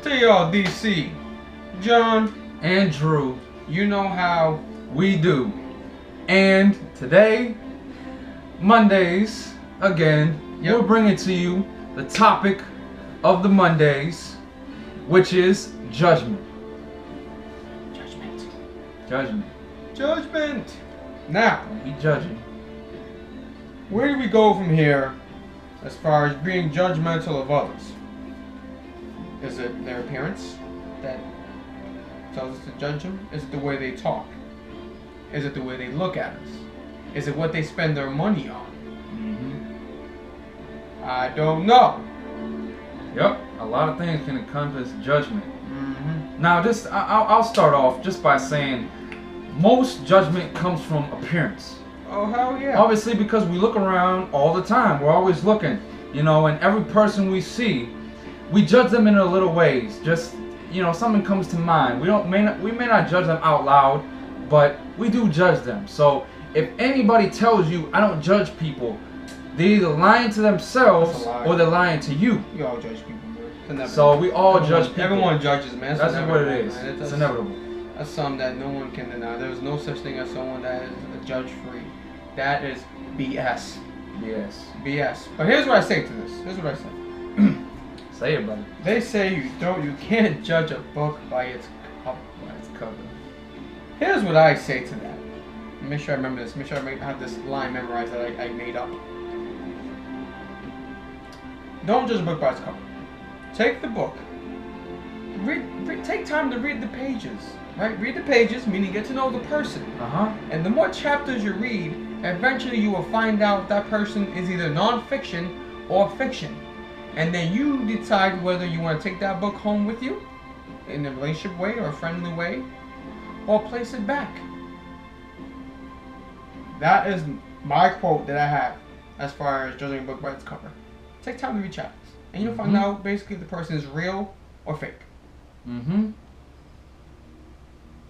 TLDC, John and Drew, you know how we do. And today, Mondays, again, we're bringing to you the topic of the Mondays, which is judgment. Judgment. Now, we judging. Where do we go from here as far as being judgmental of others? Is it their appearance that tells us to judge them? Is it the way they talk? Is it the way they look at us? Is it what they spend their money on? I don't know. Yep, a lot of things can encompass judgment. Now, I'll start off just by saying most judgment comes from appearance. Oh, hell yeah. Obviously, because we look around all the time. We're always looking, and every person we see, we judge them in a little ways. Just, something comes to mind. We may not judge them out loud, but we do judge them. So if anybody tells you, I don't judge people, they're either lying to themselves or they're lying to you. You all judge people, bro. So we all judge people. Everyone judges, man. That's just what it is. It's inevitable. That's something that no one can deny. There's no such thing as someone that is judge-free. That is BS. Yes. BS. But here's what I say to this. Here's what I say. Say it, buddy. They say you can't judge a book by its cover. Here's what I say to that. Make sure I remember this. Make sure I have this line memorized that I made up. Don't judge a book by its cover. Take the book. Take time to read the pages. Right? Read the pages, meaning get to know the person. And the more chapters you read, eventually you will find out that person is either non-fiction or fiction. And then you decide whether you want to take that book home with you in a relationship way or a friendly way, or place it back. That is my quote that I have as far as judging a book by its cover. Take time to read chapters, and you'll find out basically if the person is real or fake.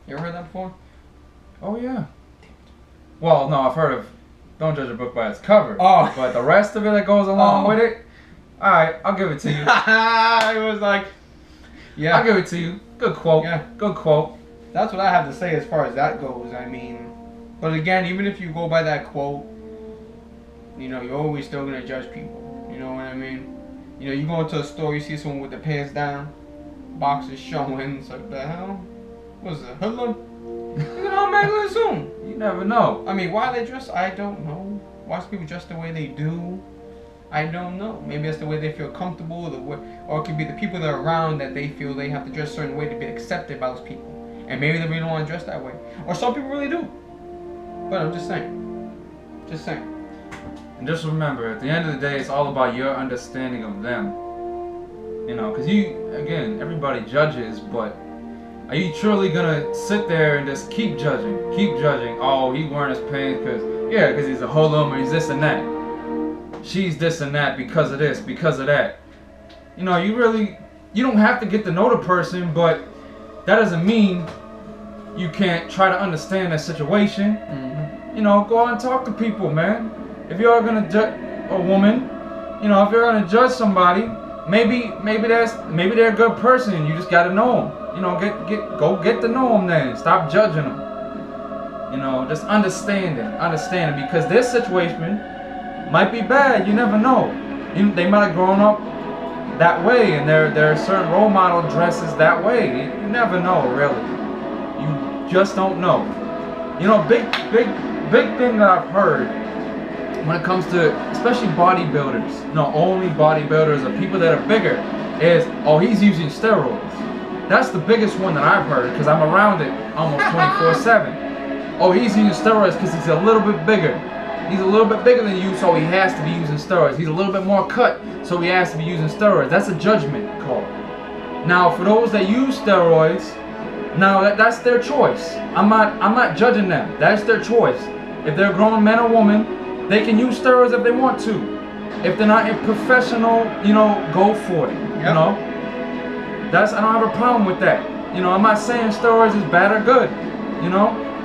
You ever heard that before? Oh yeah. Well, no, I've heard of don't judge a book by its cover. Oh. But the rest of it that goes along with it, alright, I'll give it to you. It was like, yeah. I'll give it to you. Good quote. Yeah. Good quote. That's what I have to say as far as that goes. I mean, but again, even if you go by that quote, you're always still going to judge people. You know what I mean? You go into a store, you see someone with their pants down, boxes showing, it's like, the hell? What's it, hoodlum? You can automatically assume. You never know. I mean, why they dress, I don't know. Why some people dress the way they do, I don't know. Maybe it's the way they feel comfortable, or it could be the people that are around that they feel they have to dress a certain way to be accepted by those people. And maybe they really don't want to dress that way. Or some people really do. But I'm just saying. Just saying. And just remember, at the end of the day, it's all about your understanding of them. Because again, everybody judges, but are you truly gonna sit there and just keep judging? Oh, he wearing his pants because he's a hoodlum or he's this and that. She's this and that because of this, because of that. You don't have to get to know the person, but that doesn't mean you can't try to understand that situation. Go out and talk to people, man. If you're gonna judge a woman, if you're gonna judge somebody, maybe they're a good person and you just gotta know them. Go get to know them then. Stop judging them. Just understand it because their situation might be bad. You never know. They might have grown up that way, and there are certain role model dresses that way. You never know, really. You just don't know. Big thing that I've heard when it comes to especially bodybuilders, only bodybuilders or people that are bigger, is, oh, he's using steroids. That's the biggest one that I've heard because I'm around it almost 24/7. Oh, he's using steroids because he's a little bit bigger. He's a little bit bigger than you, so he has to be using steroids. He's a little bit more cut, so he has to be using steroids. That's a judgment call. Now, for those that use steroids, now that's their choice. I'm not judging them. That's their choice. If they're a grown man or woman, they can use steroids if they want to. If they're not a professional, go for it. Yep. I don't have a problem with that. I'm not saying steroids is bad or good.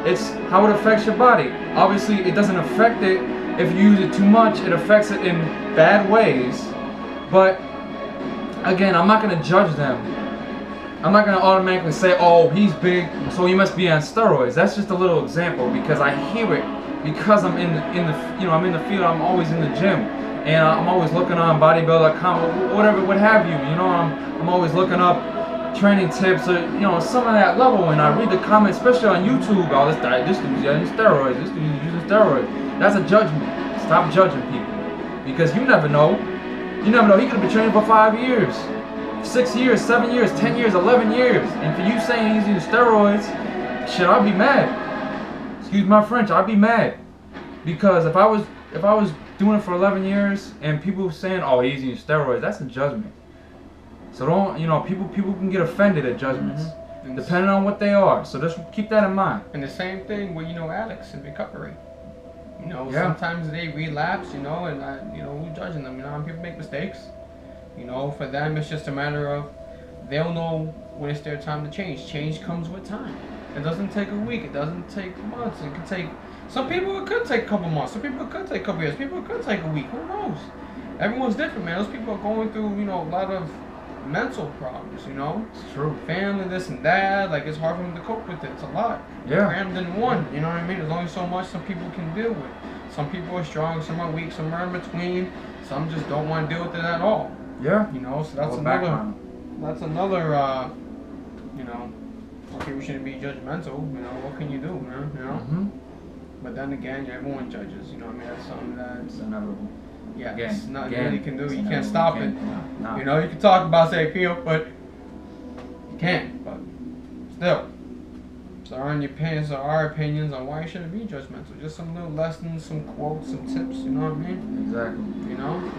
It's how it affects your body. Obviously, it doesn't affect it if you use it too much. It affects it in bad ways. But again, I'm not going to judge them I'm not gonna automatically say, oh, he's big, so he must be on steroids. That's just a little example because I hear it because I'm in the you know, I'm in the field. I'm always in the gym, and I'm always looking on bodybuilder.com, whatever, what have you. You know, I'm always looking up training tips or, you know, some of that level, and I read the comments, especially on YouTube. Oh, this dude's using steroids. This dude's using steroids. That's a judgment. Stop judging people because you never know. You never know. He could have been training for 5 years. 6 years, 7 years, 10 years, 11 years. And for you saying he's using steroids, shit, I'd be mad. Excuse my French, I'd be mad. Because if I was doing it for 11 years and people saying, oh, he's using steroids, that's a judgment. So don't, you know, people can get offended at judgments, depending on what they are. So just keep that in mind. And the same thing with, you know, addicts in recovery. You know, sometimes they relapse, you know, and you know, who's judging them? You know, people make mistakes. You know, for them, it's just a matter of they'll know when it's their time to change. Change comes with time. It doesn't take a week. It doesn't take months. It could take, some people it could take a couple months. Some people it could take a couple years. People it could take a week. Who knows? Everyone's different, man. Those people are going through, you know, a lot of mental problems, you know? It's true. Family, this and that. Like, it's hard for them to cope with it. It's a lot. Yeah. Crammed in one. You know what I mean? There's only so much some people can deal with. Some people are strong. Some are weak. Some are in between. Some just don't want to deal with it at all. Yeah. You know, so that's another, you know, okay, we shouldn't be judgmental, you know, what can you do, man, you know? But then again, everyone judges, you know, I mean, that's something that's inevitable. Yeah, again, it's nothing you really can do, you can't inevitable. stop it. No. You know, you can talk about, say, feel, but you can't, but still. So our opinions on why you shouldn't be judgmental. Just some little lessons, some quotes, some tips, you know what I mean? Exactly. You know?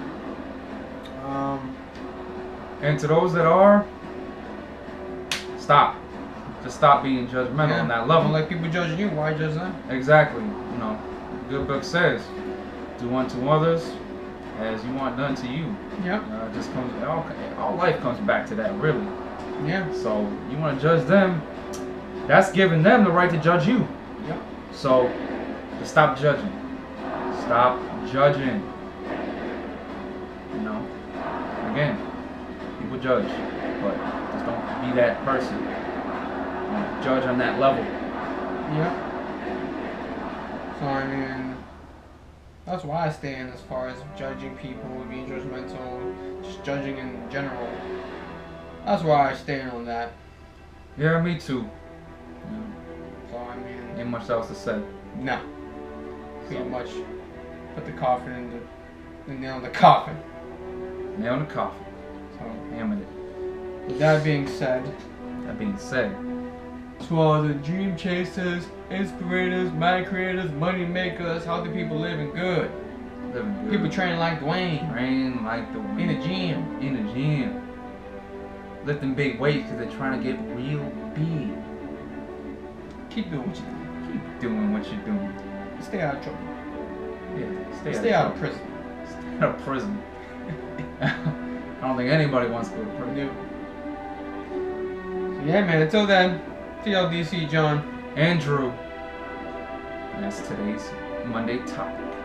And to those that are, stop. Just stop being judgmental on that level. Don't like people judging you, why judge them? Exactly. You know, the good book says, do unto others as you want done to you. Yep. It just comes, all life comes back to that, really. Yeah. So you want to judge them, that's giving them the right to judge you. Yep. So just stop judging. Stop judging. You know, again, people judge, but just don't be that person. Don't judge on that level. Yeah. So I mean, that's why I stand as far as judging people, being judgmental, just judging in general. That's why I stand on that. Yeah, me too. Yeah. So I mean, Ain't much else to say. no. Pretty much put the coffin in the nail in the coffin. Nail in the coffin. So Hammered it. with that being said, to all the dream chasers, inspirators, mind creators, money makers, healthy people living good. Living good. People training like Dwayne. Train like Dwayne. In the gym. In the gym. Lifting big weights because they're trying to get real big. Keep doing what you're doing. Keep doing what you're doing. Stay out of trouble. Yeah, Stay out of prison. Stay out of prison. I don't think anybody wants to go to prison. So yeah, man, until then, TLDC John. Andrew. And that's today's Monday topic.